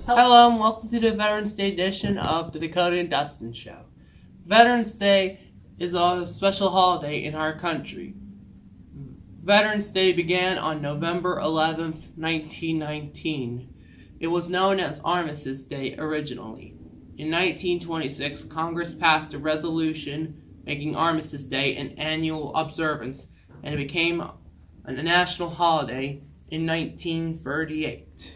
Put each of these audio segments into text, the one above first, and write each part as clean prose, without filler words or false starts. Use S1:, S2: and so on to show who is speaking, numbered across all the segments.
S1: Hello and welcome to the Veterans Day edition of the Dakota and Dustin Show. Veterans Day is a special holiday in our country. Veterans Day began on November 11th, 1919. It was known as Armistice Day originally. In 1926, Congress passed a resolution making Armistice Day an annual observance, and it became a national holiday in 1938.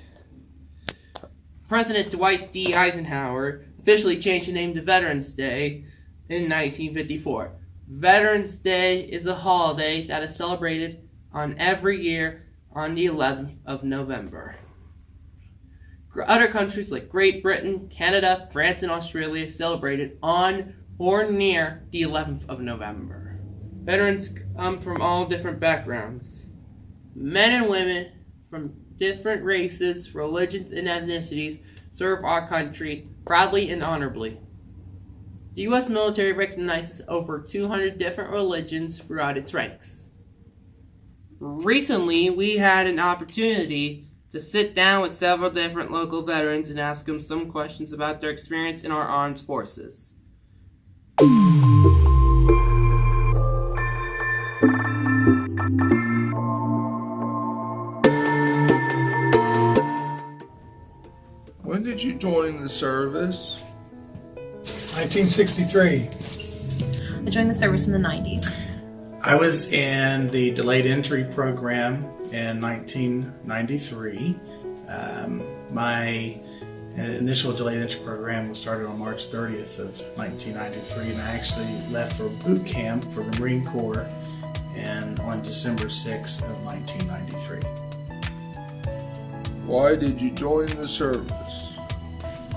S1: President Dwight D. Eisenhower officially changed the name to Veterans Day in 1954. Veterans Day is a holiday that is celebrated on every year on the 11th of November. Other countries like Great Britain, Canada, France, and Australia celebrate it on or near the 11th of November. Veterans come from all different backgrounds. Men and women from different races, religions, and ethnicities serve our country proudly and honorably. The U.S. military recognizes over 200 different religions throughout its ranks. Recently, we had an opportunity to sit down with several different local veterans and ask them some questions about their experience in our armed forces.
S2: When did you join the service?
S3: 1963.
S4: I joined the service in the 90s.
S5: I was in the delayed entry program in 1993. My initial delayed entry program was started on March 30th of 1993, and I actually left for boot camp for the Marine Corps on December 6th of 1993.
S2: Why did you join the service?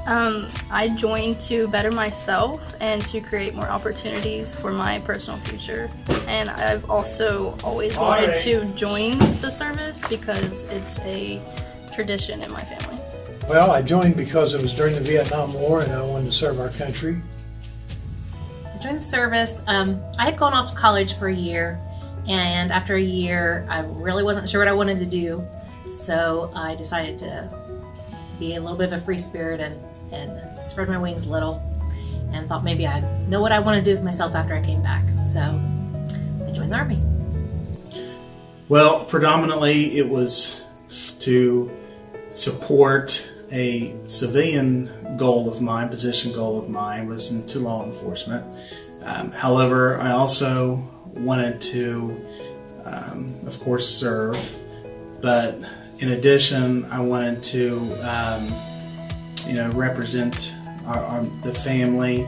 S6: I joined to better myself and to create more opportunities for my personal future. And I've also always wanted to join the service because it's a tradition in my family.
S3: Well, I joined because it was during the Vietnam War and I wanted to serve our country.
S4: I joined the service. I had gone off to college for a year, and after a year, I really wasn't sure what I wanted to do. So I decided to be a little bit of a free spirit and spread my wings a little, and thought maybe I'd know what I want to do with myself after I came back. So I joined the Army.
S5: Well, predominantly it was to support a civilian goal of mine, position goal of mine, was into law enforcement. However, I also wanted to, of course, serve, but in addition, I wanted to, represent the family,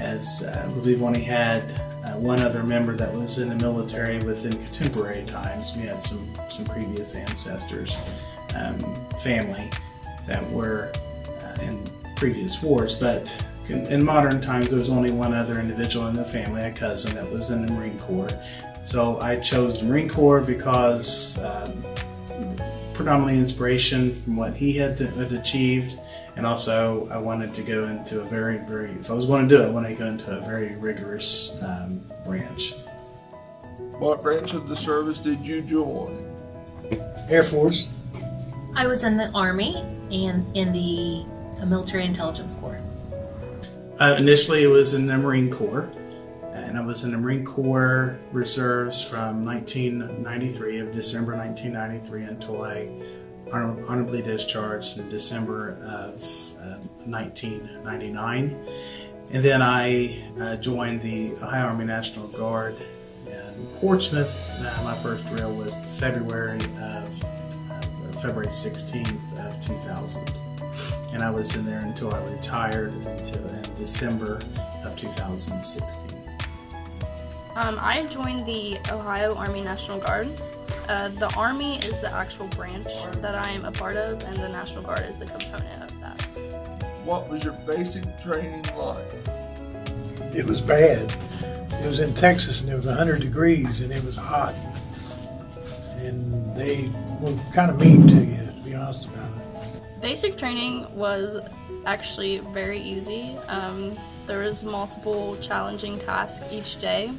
S5: as we believe only had one other member that was in the military within contemporary times. We had some previous ancestors, family that were in previous wars, but in modern times there was only one other individual in the family, a cousin that was in the Marine Corps. So I chose the Marine Corps because predominantly inspiration from what he had achieved, and also I wanted to go into a very, if I was going to do it, I wanted to go into a very rigorous branch.
S2: What branch of the service did you join?
S3: Air Force.
S4: I was in the Army and in the Military Intelligence Corps.
S5: Initially it was in the Marine Corps, and I was in the Marine Corps Reserves from 1993, of December 1993 until I honorably discharged in December of 1999. And then I joined the Ohio Army National Guard in Portsmouth. My first drill was February 16th of 2000. And I was in there until I retired until December of 2016.
S6: I joined the Ohio Army National Guard. The Army is the actual branch that I am a part of, and the National Guard is the component of that.
S2: What was your basic training like?
S3: It was bad. It was in Texas and it was 100 degrees and it was hot. And they were kind of mean to you, to be honest about it.
S6: Basic training was actually very easy. There was multiple challenging tasks each day.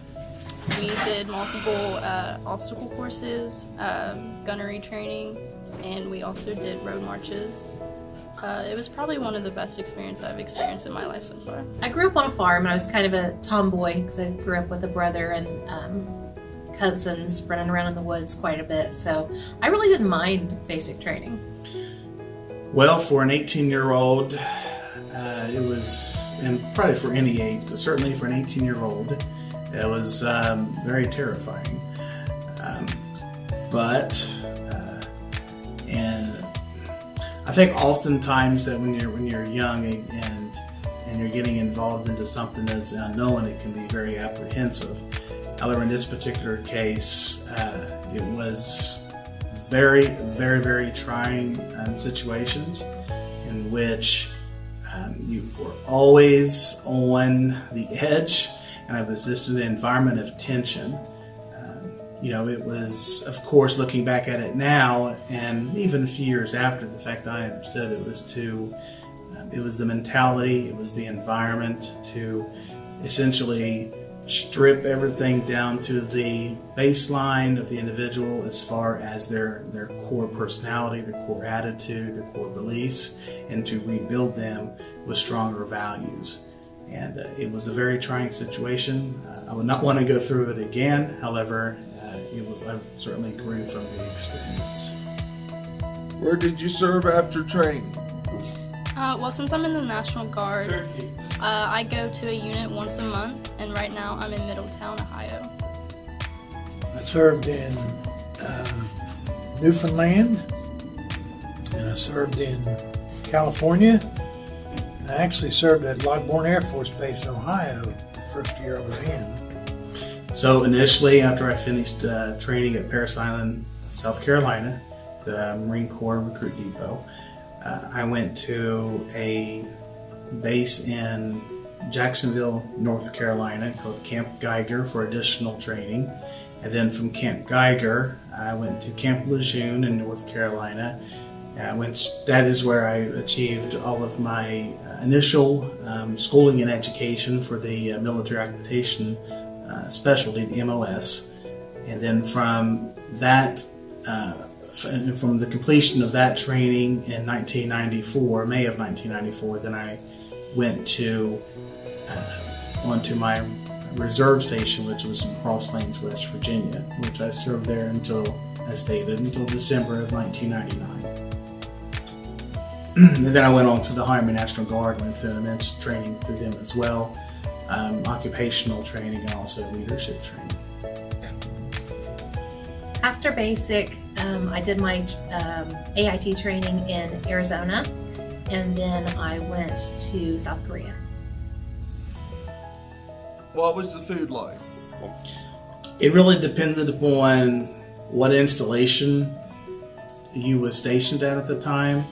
S6: We did multiple obstacle courses, gunnery training, and we also did road marches. It was probably one of the best experiences I've experienced in my life so far.
S4: I grew up on a farm, and I was kind of a tomboy because I grew up with a brother and cousins running around in the woods quite a bit. So I really didn't mind basic training.
S5: Well, for an 18-year-old, it was, and probably for any age, but certainly for an 18-year-old, it was very terrifying. And I think oftentimes that when you're young and you're getting involved into something that's unknown, it can be very apprehensive. However, in this particular case, it was very, very, very trying situations in which you were always on the edge, and I was just in an environment of tension. It was, of course, looking back at it now, and even a few years after the fact, I understood it was the mentality, it was the environment to essentially strip everything down to the baseline of the individual as far as their core personality, their core attitude, their core beliefs, and to rebuild them with stronger values. And it was a very trying situation. I would not want to go through it again. However, I certainly grew from the experience.
S2: Where did you serve after training?
S6: Well, since I'm in the National Guard, I go to a unit once a month, and right now I'm in Middletown, Ohio.
S3: I served in Newfoundland, and I served in California. I actually served at Logbourne Air Force Base in Ohio the first year I was in.
S5: So initially, after I finished training at Parris Island, South Carolina, the Marine Corps Recruit Depot, I went to a base in Jacksonville, North Carolina called Camp Geiger for additional training. And then from Camp Geiger, I went to Camp Lejeune in North Carolina, that is where I achieved all of my initial schooling and education for the military occupation specialty, the MOS. And then from that, from the completion of that training in 1994, May of 1994, then I went onto my reserve station, which was in Cross Lanes, West Virginia, which I served there until December of 1999. And then I went on to the Army National Guard, went through immense training through them as well, occupational training and also leadership training.
S4: After basic, I did my AIT training in Arizona, and then I went to South Korea.
S2: What was the food like?
S5: It really depended upon what installation you were stationed at the time.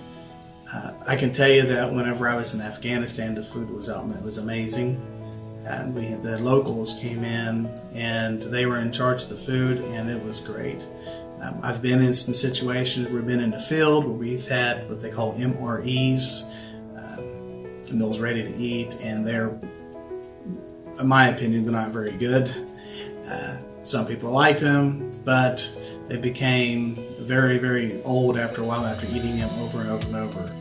S5: I can tell you that whenever I was in Afghanistan, the food was out and it was amazing. The locals came in and they were in charge of the food, and it was great. I've been in some situations where we've been in the field where we've had what they call MREs, meals ready to eat, and they're, in my opinion, they're not very good. Some people liked them, but they became very, very old after a while after eating them over and over and over.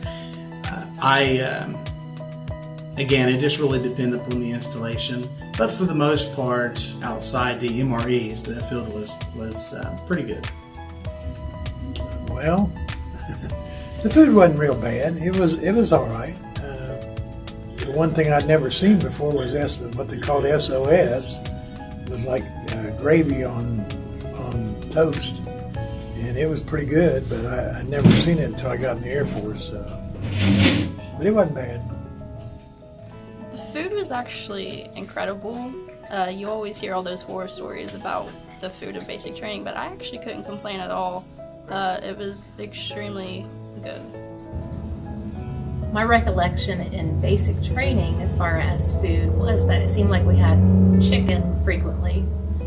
S5: Again, it just really depended upon the installation, but for the most part, outside the MREs, the field was pretty good.
S3: Well, the food wasn't real bad. It was all right. The one thing I'd never seen before was what they called SOS. It was like gravy on toast, and it was pretty good. But I'd never seen it until I got in the Air Force. But it wasn't bad.
S6: The food was actually incredible. You always hear all those horror stories about the food of basic training, but I actually couldn't complain at all. It was extremely good.
S4: My recollection in basic training as far as food was that it seemed like we had chicken frequently,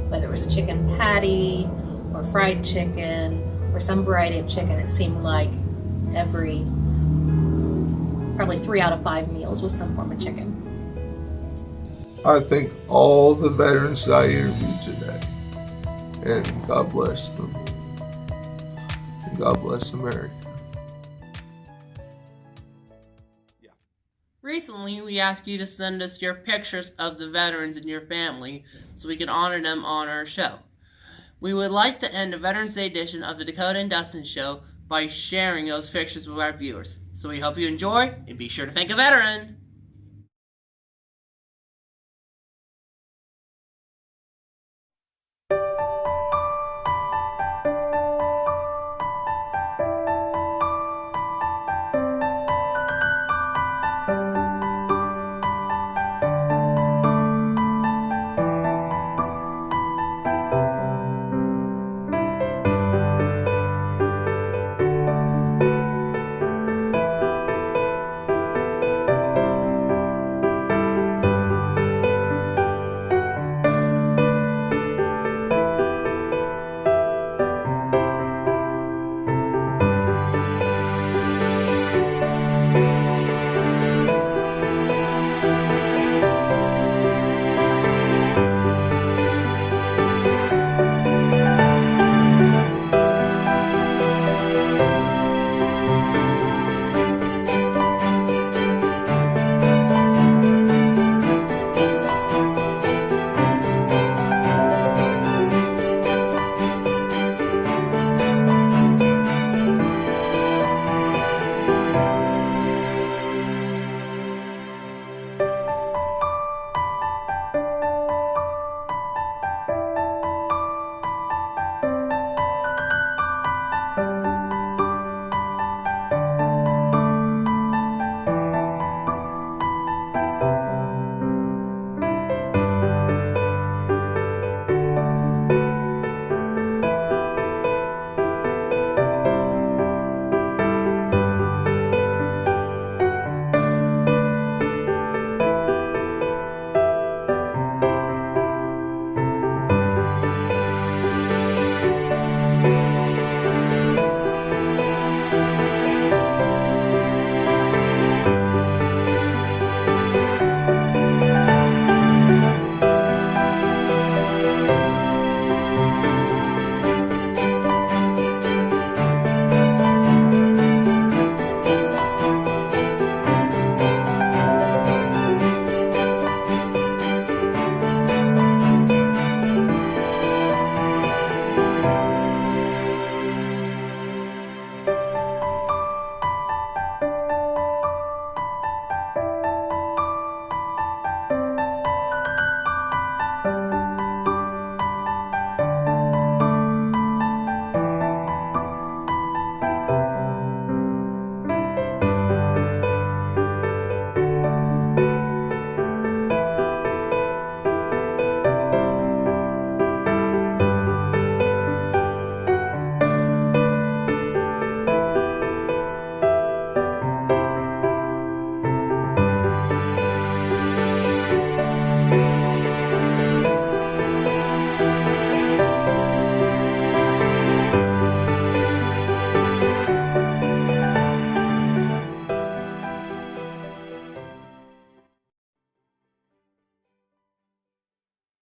S4: whether it was a chicken patty or fried chicken or some variety of chicken. It seemed like probably 3 out of 5 meals was some form of chicken.
S2: I think all the veterans that I interviewed today, and God bless them. And God bless America.
S1: recently, we asked you to send us your pictures of the veterans in your family so we can honor them on our show. We would like to end the Veterans Day edition of the Dakota and Dustin Show by sharing those pictures with our viewers. So we hope you enjoy, and be sure to thank a veteran!